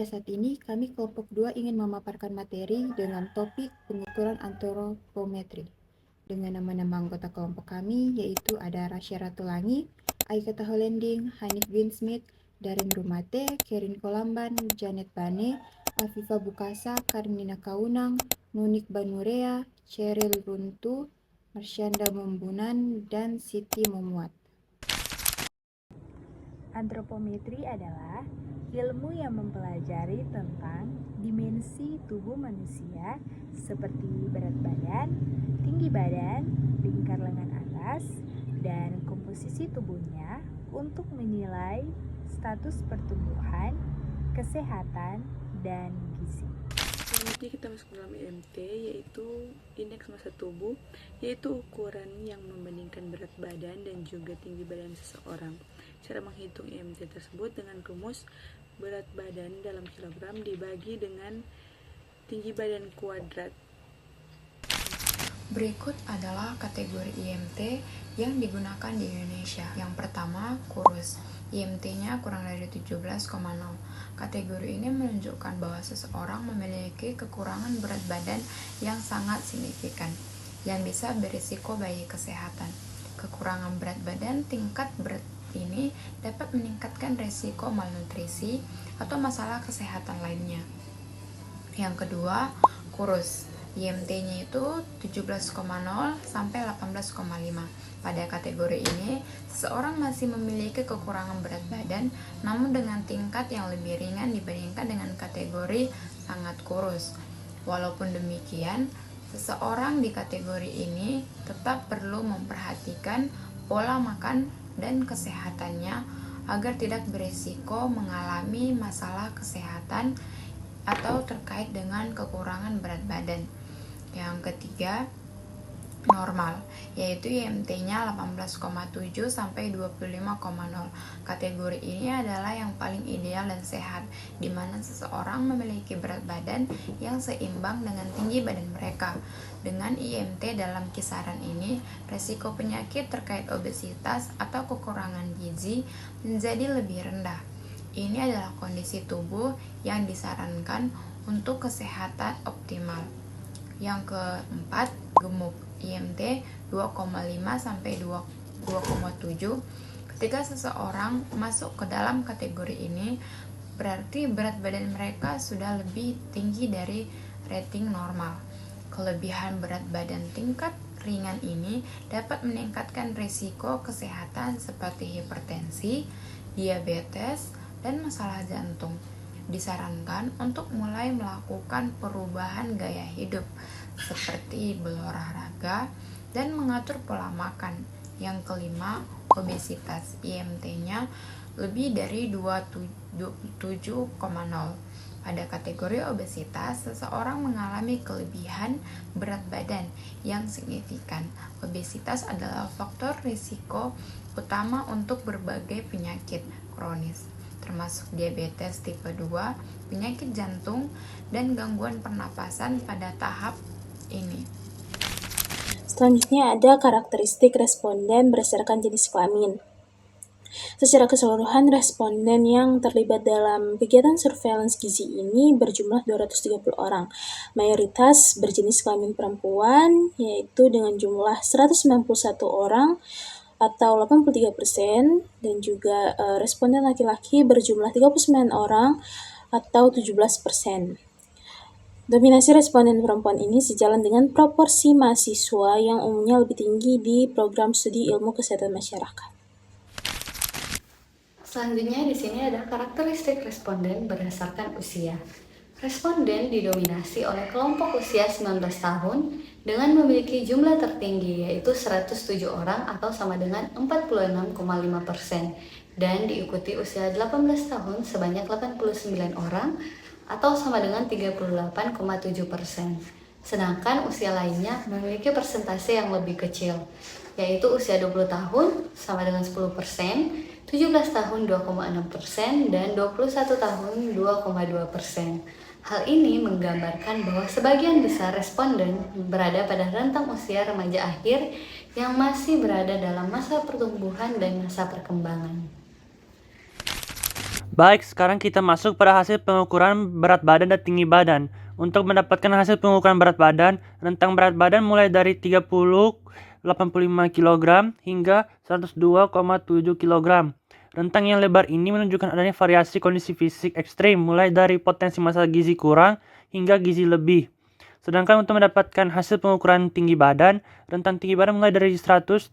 saat ini kami kelompok 2 ingin memaparkan materi dengan topik pengukuran antropometri. Dengan nama-nama anggota kelompok kami yaitu ada Rasya Ratulangi, Aikata Holending, Hanif bin Smith, Darin Rumate, Kerin Kolamban, Janet Bane, Afifa Bukasa, Karnina Kaunang, Nunik Banurea, Cheryl Runtu, Marsyanda Membunan, dan Siti Memuat. Antropometri adalah ilmu yang mempelajari tentang dimensi tubuh manusia seperti berat badan, tinggi badan, lingkar lengan atas, dan komposisi tubuhnya untuk menilai status pertumbuhan, kesehatan, dan gizi. Selanjutnya kita masuk dalam IMT, yaitu indeks massa tubuh, yaitu ukuran yang membandingkan berat badan dan juga tinggi badan seseorang. Cara menghitung IMT tersebut dengan rumus berat badan dalam kilogram dibagi dengan tinggi badan kuadrat. Berikut adalah kategori IMT yang digunakan di Indonesia. Yang pertama, kurus. IMT-nya kurang dari 17,0. Kategori ini menunjukkan bahwa seseorang memiliki kekurangan berat badan yang sangat signifikan, yang bisa berisiko bagi kesehatan. Kekurangan berat badan tingkat berat ini dapat meningkatkan risiko malnutrisi atau masalah kesehatan lainnya. Yang kedua, kurus. IMT-nya itu 17,0 sampai 18,5. Pada kategori ini, seseorang masih memiliki kekurangan berat badan, namun dengan tingkat yang lebih ringan dibandingkan dengan kategori sangat kurus. Walaupun demikian, seseorang di kategori ini tetap perlu memperhatikan pola makan dan kesehatannya agar tidak berisiko mengalami masalah kesehatan atau terkait dengan kekurangan berat badan. Yang ketiga, normal, yaitu IMT-nya 18,7 sampai 25,0. Kategori ini adalah yang paling ideal dan sehat, di mana seseorang memiliki berat badan yang seimbang dengan tinggi badan mereka. Dengan IMT dalam kisaran ini, resiko penyakit terkait obesitas atau kekurangan gizi menjadi lebih rendah. Ini adalah kondisi tubuh yang disarankan untuk kesehatan optimal. Yang keempat, gemuk. IMT 2,5 sampai 2,7. Ketika seseorang masuk ke dalam kategori ini, berarti berat badan mereka sudah lebih tinggi dari rating normal. Kelebihan berat badan tingkat ringan ini dapat meningkatkan risiko kesehatan seperti hipertensi, diabetes, dan masalah jantung. Disarankan untuk mulai melakukan perubahan gaya hidup seperti berolahraga dan mengatur pola makan. Yang kelima, obesitas. IMT-nya lebih dari 27,0. Pada kategori obesitas, seseorang mengalami kelebihan berat badan yang signifikan. Obesitas adalah faktor risiko utama untuk berbagai penyakit kronis, termasuk diabetes tipe 2, penyakit jantung, dan gangguan pernapasan pada tahap ini. Selanjutnya ada karakteristik responden berdasarkan jenis kelamin. Secara keseluruhan, responden yang terlibat dalam kegiatan surveillance gizi ini berjumlah 230 orang. Mayoritas berjenis kelamin perempuan, yaitu dengan jumlah 191 orang atau 83%, dan juga responden laki-laki berjumlah 39 orang atau 17%. Dominasi responden perempuan ini sejalan dengan proporsi mahasiswa yang umumnya lebih tinggi di program studi ilmu kesehatan masyarakat. Selanjutnya di sini ada karakteristik responden berdasarkan usia. Responden didominasi oleh kelompok usia 19 tahun dengan memiliki jumlah tertinggi yaitu 107 orang atau sama dengan 46,5%, dan diikuti usia 18 tahun sebanyak 89 orang atau sama dengan 38,7%. Sedangkan usia lainnya memiliki persentase yang lebih kecil, yaitu usia 20 tahun sama dengan 10%, 17 tahun 2,6%, dan 21 tahun 2,2%. Hal ini menggambarkan bahwa sebagian besar responden berada pada rentang usia remaja akhir yang masih berada dalam masa pertumbuhan dan masa perkembangan. Baik, sekarang kita masuk pada hasil pengukuran berat badan dan tinggi badan. Untuk mendapatkan hasil pengukuran berat badan, rentang berat badan mulai dari 85 kg hingga 102,7 kg. Rentang yang lebar ini menunjukkan adanya variasi kondisi fisik ekstrim, mulai dari potensi massa gizi kurang hingga gizi lebih. Sedangkan untuk mendapatkan hasil pengukuran tinggi badan, rentang tinggi badan mulai dari 135,5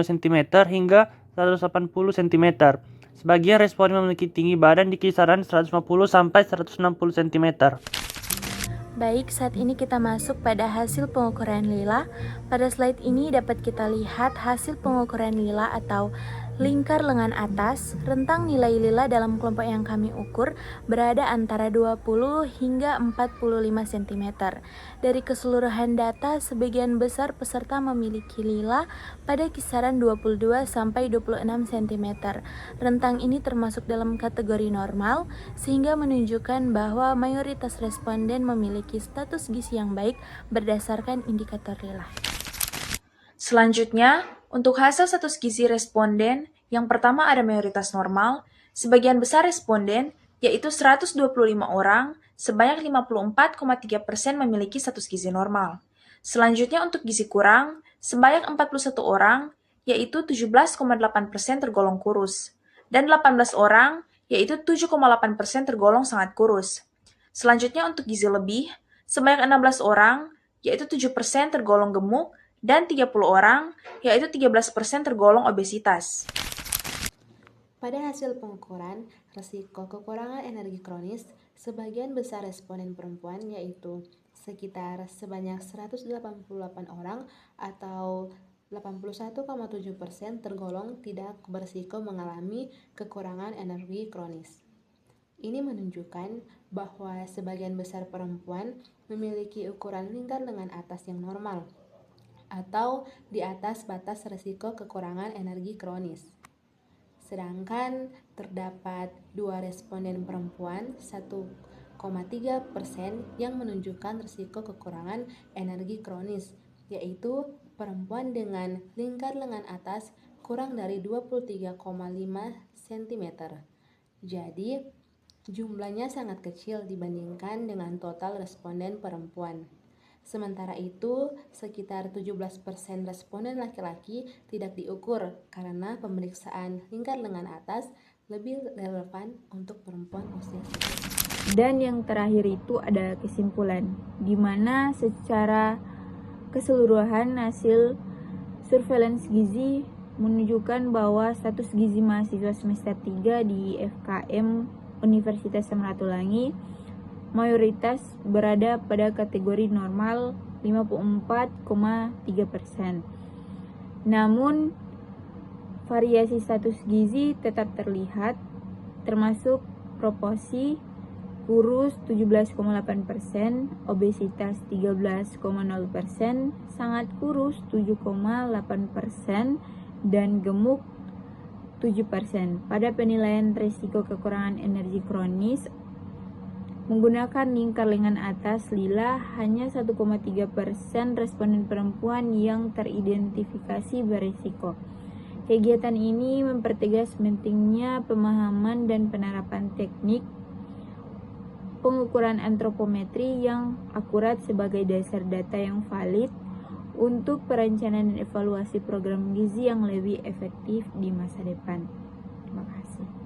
cm hingga 180 cm. Sebagian responden memiliki tinggi badan di kisaran 150 sampai 160 cm. Baik, saat ini kita masuk pada hasil pengukuran lila. Pada slide ini dapat kita lihat hasil pengukuran lila atau lingkar lengan atas. Rentang nilai lila dalam kelompok yang kami ukur berada antara 20 hingga 45 cm. Dari keseluruhan data, sebagian besar peserta memiliki lila pada kisaran 22 sampai 26 cm. Rentang ini termasuk dalam kategori normal, sehingga menunjukkan bahwa mayoritas responden memiliki status gizi yang baik berdasarkan indikator lila. Selanjutnya, untuk hasil status gizi responden, yang pertama ada mayoritas normal, sebagian besar responden, yaitu 125 orang, sebanyak 54,3% memiliki status gizi normal. Selanjutnya untuk gizi kurang, sebanyak 41 orang, yaitu 17,8% tergolong kurus, dan 18 orang, yaitu 7,8% tergolong sangat kurus. Selanjutnya untuk gizi lebih, sebanyak 16 orang, yaitu 7% tergolong gemuk, dan 30 orang, yaitu 13% tergolong obesitas. Pada hasil pengukuran resiko kekurangan energi kronis, sebagian besar responden perempuan yaitu sekitar sebanyak 188 orang atau 81,7% tergolong tidak berisiko mengalami kekurangan energi kronis. Ini menunjukkan bahwa sebagian besar perempuan memiliki ukuran lingkar lengan atas yang normal atau di atas batas risiko kekurangan energi kronis. Sedangkan terdapat 2 responden perempuan 1,3% yang menunjukkan risiko kekurangan energi kronis, yaitu perempuan dengan lingkar lengan atas kurang dari 23,5 cm. Jadi, jumlahnya sangat kecil dibandingkan dengan total responden perempuan. Sementara itu, sekitar 17% responden laki-laki tidak diukur karena pemeriksaan lingkar lengan atas lebih relevan untuk perempuan usia sensitif. Dan yang terakhir itu ada kesimpulan, di mana secara keseluruhan hasil surveillance gizi menunjukkan bahwa status gizi mahasiswa semester 3 di FKM Universitas Samratulangi mayoritas berada pada kategori normal 54,3%. Namun, variasi status gizi tetap terlihat, termasuk proporsi kurus 17,8%, obesitas 13,0%, sangat kurus 7,8%, dan gemuk 7%. Pada penilaian risiko kekurangan energi kronis, menggunakan lingkar lengan atas lila, hanya 1,3% responden perempuan yang teridentifikasi berisiko. Kegiatan ini mempertegas pentingnya pemahaman dan penerapan teknik pengukuran antropometri yang akurat sebagai dasar data yang valid untuk perencanaan dan evaluasi program gizi yang lebih efektif di masa depan. Terima kasih.